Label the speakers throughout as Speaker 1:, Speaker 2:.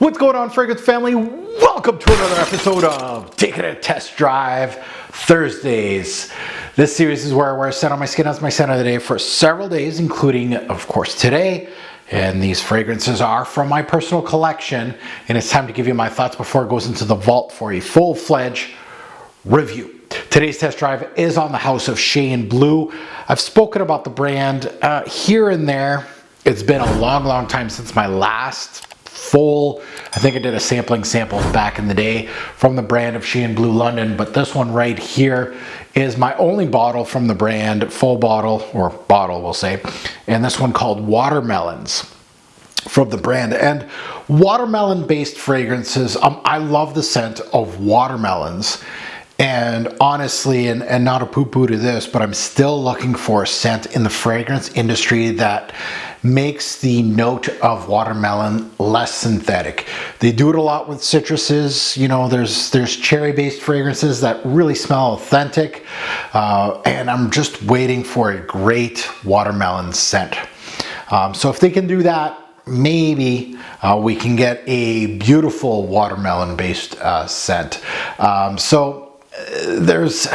Speaker 1: What's going on, fragrance family? Welcome to another episode of Taking a Test Drive Thursdays. This series is where I wear a scent on my skin as my scent of the day for several days, including, of course, today. And these fragrances are from my personal collection, and it's time to give you my thoughts before it goes into the vault for a full-fledged review. Today's test drive is on the house of Shay in Blue. I've spoken about the brand here and there. It's been a long time since my last full, I think I did a samples back in the day from the brand of Shay in Blue London, but this one right here is my only bottle from the brand, full bottle, or bottle we'll say, and this one called Watermelons from the brand. And watermelon based fragrances, I love the scent of watermelons. And honestly, and not a poo-poo to this, but I'm still looking for a scent in the fragrance industry that makes the note of watermelon less synthetic. They do it a lot with citruses. You know, there's cherry-based fragrances that really smell authentic, and I'm just waiting for a great watermelon scent. So if they can do that, maybe we can get a beautiful watermelon-based scent. There's,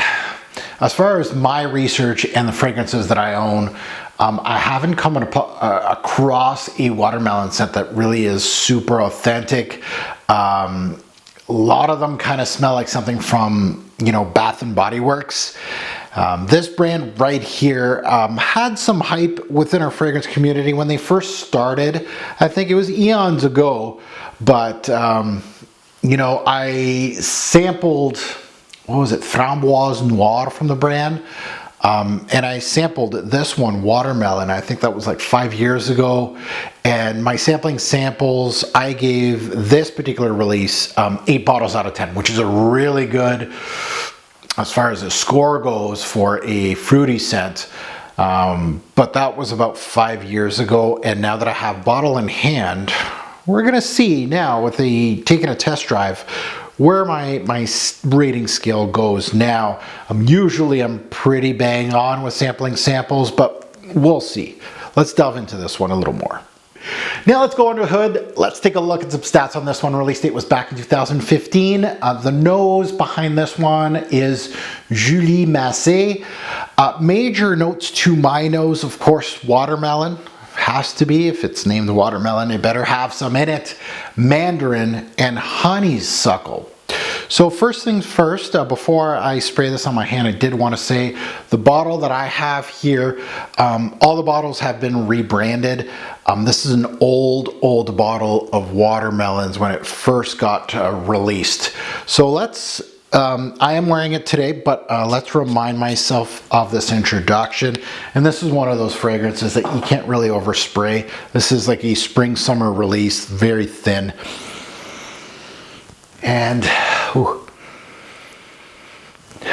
Speaker 1: as far as my research and the fragrances that I own, I haven't come across a watermelon scent that really is super authentic. A lot of them kind of smell like something from, you know, Bath and Body Works. This brand right here had some hype within our fragrance community when they first started. I think it was eons ago, but you know, I sampled, what was it, Framboise Noir from the brand. And I sampled this one, Watermelon. I think that was like 5 years ago. And my sampling samples, I gave this particular release 8 bottles out of 10, which is a really good, as far as the score goes, for a fruity scent. But that was about 5 years ago. And now that I have bottle in hand, we're gonna see now with the taking a test drive where my rating scale goes now. Usually I'm pretty bang on with sampling samples, but we'll see. Let's delve into this one a little more. Now let's go under the hood. Let's take a look at some stats on this one. Release date was back in 2015. The nose behind this one is Julie Massé. Major notes to my nose, of course, watermelon. Has to be, if it's named watermelon, it better have some in it. Mandarin and honeysuckle. So first things first, before I spray this on my hand, I did want to say the bottle that I have here, all the bottles have been rebranded. This is an old bottle of watermelons when it first got released. So let's, I am wearing it today, but let's remind myself of this introduction. And this is one of those fragrances that you can't really overspray. This is like a spring summer release, very thin. And ooh.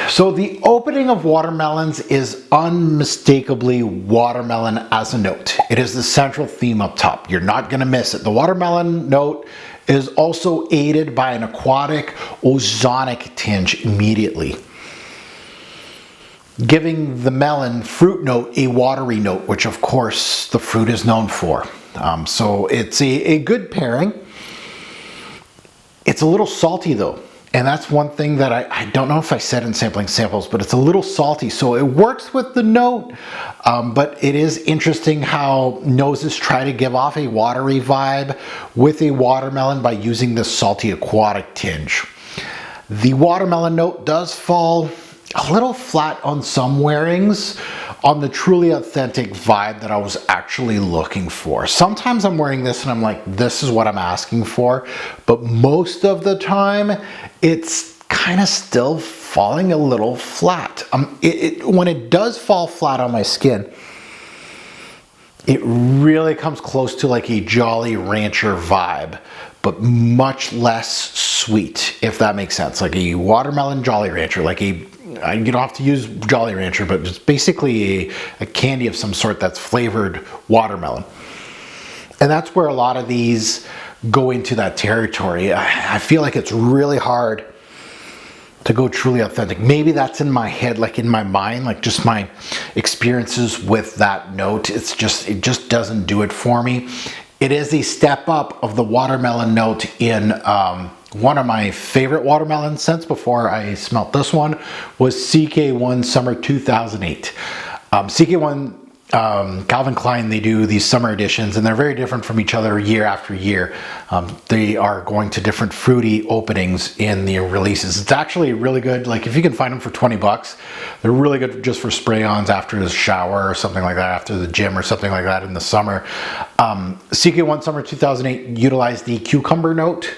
Speaker 1: So the opening of Watermelons is unmistakably watermelon as a note. It is the central theme up top. You're not gonna miss it. The watermelon note is also aided by an aquatic ozonic tinge immediately, giving the melon fruit note a watery note, which of course the fruit is known for. So it's a good pairing. It's a little salty though, and that's one thing that I don't know if I said in sampling samples, but it's a little salty, so it works with the note. But it is interesting how noses try to give off a watery vibe with a watermelon by using this salty aquatic tinge. The watermelon note does fall a little flat on some wearings on the truly authentic vibe that I was actually looking for. Sometimes I'm wearing this and I'm like, this is what I'm asking for, but most of the time it's kind of still falling a little flat. When it does fall flat on my skin, it really comes close to like a Jolly Rancher vibe, but much less sweet, if that makes sense. Like a watermelon Jolly Rancher, like a, you don't have to use Jolly Rancher, but it's basically a candy of some sort that's flavored watermelon. And that's where a lot of these go into that territory. I feel like it's really hard to go truly authentic. Maybe that's in my head, like in my mind, like just my experiences with that note. It just doesn't do it for me. It is a step up of the watermelon note in one of my favorite watermelon scents before I smelt this one was CK1 Summer 2008. CK1 Calvin Klein, they do these summer editions and they're very different from each other year after year. They are going to different fruity openings in the releases. It's actually really good. Like if you can find them for 20 bucks, they're really good just for spray-ons after the shower or something like that, after the gym or something like that in the summer. CK1 Summer 2008 utilized the cucumber note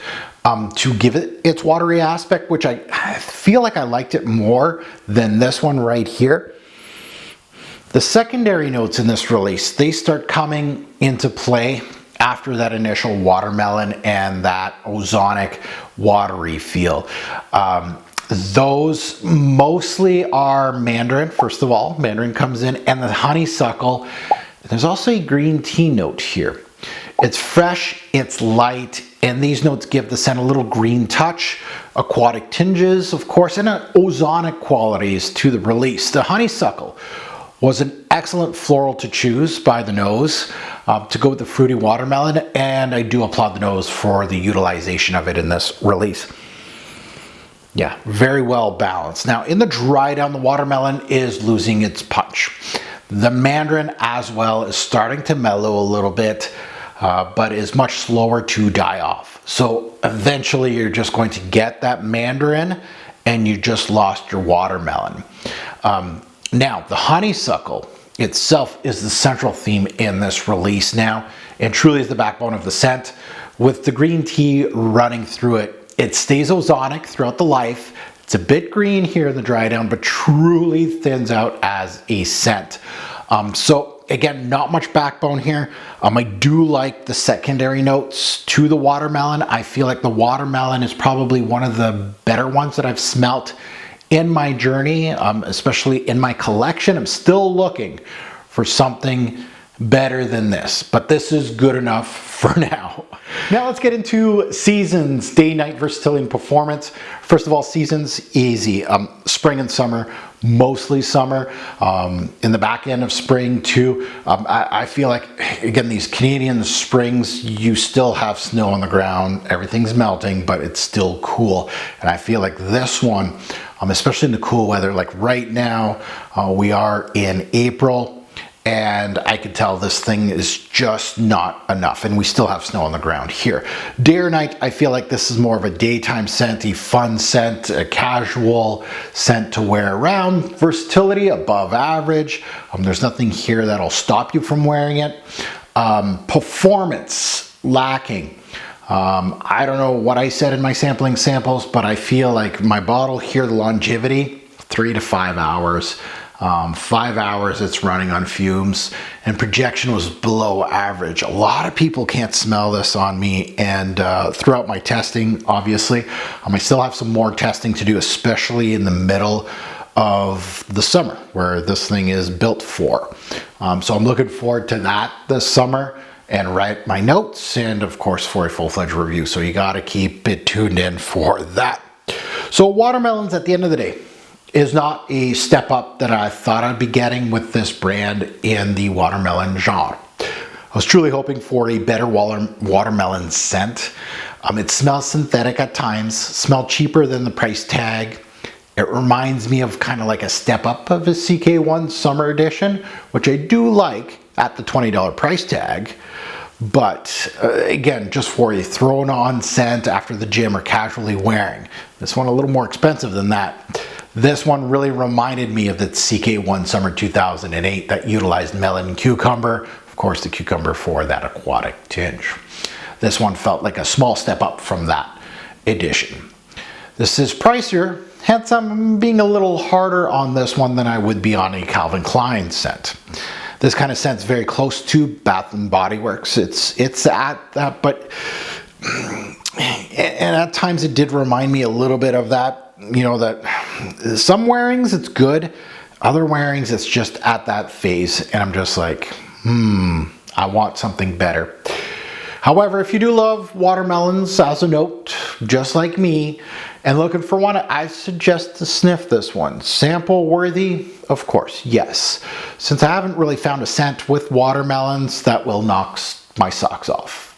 Speaker 1: to give it its watery aspect, which I feel like I liked it more than this one right here. The secondary notes in this release, they start coming into play after that initial watermelon and that ozonic watery feel. Those mostly are mandarin, first of all. Mandarin comes in, and the honeysuckle. There's also a green tea note here. It's fresh, it's light, and these notes give the scent a little green touch, aquatic tinges, of course, and ozonic qualities to the release. The honeysuckle was an excellent floral to choose by the nose to go with the fruity watermelon, and I do applaud the nose for the utilization of it in this release. Yeah, very well balanced. Now in the dry down, the watermelon is losing its punch. The mandarin as well is starting to mellow a little bit, but is much slower to die off. So eventually you're just going to get that mandarin and you just lost your watermelon. Now, the honeysuckle itself is the central theme in this release now, and truly is the backbone of the scent. With the green tea running through it, it stays ozonic throughout the life. It's a bit green here in the dry down, but truly thins out as a scent. So again, not much backbone here. I do like the secondary notes to the watermelon. I feel like the watermelon is probably one of the better ones that I've smelt in my journey, especially in my collection. I'm still looking for something better than this, but this is good enough for now. Now let's get into seasons, day, night versatility, and performance. First of all, seasons, easy. Spring and summer, mostly summer. In the back end of spring too. I feel like, again, these Canadian springs, you still have snow on the ground, everything's melting, but it's still cool. And I feel like this one, especially in the cool weather, like right now, we are in April, and I can tell this thing is just not enough, and we still have snow on the ground here. Day or night, I feel like this is more of a daytime scent, a fun scent, a casual scent to wear around. Versatility, above average. There's nothing here that'll stop you from wearing it. Performance, lacking. I don't know what I said in my sampling samples, but I feel like my bottle here, the longevity, 3 to 5 hours. 5 hours it's running on fumes, and projection was below average. A lot of people can't smell this on me, and throughout my testing, obviously, I still have some more testing to do, especially in the middle of the summer, where this thing is built for. So I'm looking forward to that this summer, and write my notes, and of course for a full-fledged review. So you got to keep it tuned in for that. So watermelons, at the end of the day, is not a step up that I thought I'd be getting with this brand in the watermelon genre. I was truly hoping for a better watermelon scent. It smells synthetic at times, smelled cheaper than the price tag. It reminds me of kind of like a step up of a CK1 Summer Edition, which I do like at the $20 price tag. But again, just for a thrown on scent after the gym or casually wearing. This one a little more expensive than that. This one really reminded me of the CK1 Summer 2008 that utilized melon and cucumber. Of course, the cucumber for that aquatic tinge. This one felt like a small step up from that edition. This is pricier, hence I'm being a little harder on this one than I would be on a Calvin Klein scent. This kind of scent's very close to Bath and Body Works. It's at that, but and at times it did remind me a little bit of that. You know, that some wearings it's good, other wearings it's just at that phase, and I'm just like, I want something better. However, if you do love watermelons as a note, just like me, and looking for one, I suggest to sniff this one. Sample worthy, of course, yes. Since I haven't really found a scent with watermelons that will knock my socks off.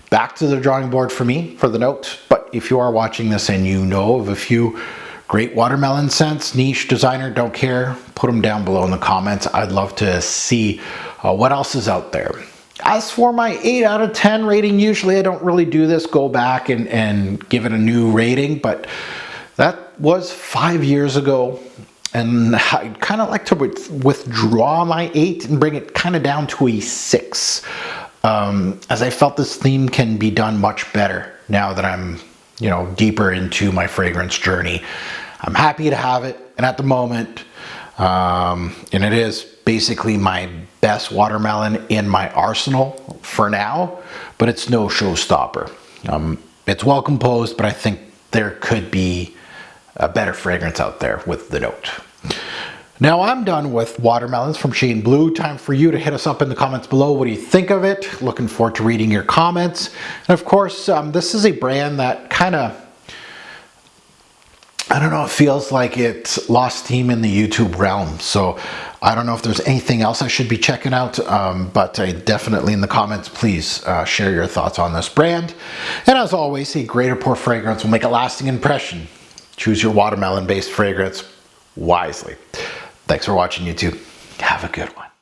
Speaker 1: Back to the drawing board for me for the note, but if you are watching this and you know of a few great watermelon scents, niche, designer, don't care, put them down below in the comments. I'd love to see what else is out there. As for my 8 out of 10 rating, usually I don't really do this, go back and give it a new rating, but that was 5 years ago. And I'd kind of like to withdraw my 8 and bring it kind of down to a 6. As I felt this theme can be done much better now that I'm, deeper into my fragrance journey. I'm happy to have it, and at the moment, and it is basically my best watermelon in my arsenal for now, but it's no showstopper. It's well composed, but I think there could be a better fragrance out there with the note. Now I'm done with watermelons from Shay Blue. Time for you to hit us up in the comments below. What do you think of it? Looking forward to reading your comments. And of course, this is a brand that kind of, I don't know, it feels like it's lost steam in the YouTube realm. So I don't know if there's anything else I should be checking out, but definitely in the comments, please share your thoughts on this brand. And as always, a great or poor fragrance will make a lasting impression. Choose your watermelon-based fragrance wisely. Thanks for watching, YouTube. Have a good one.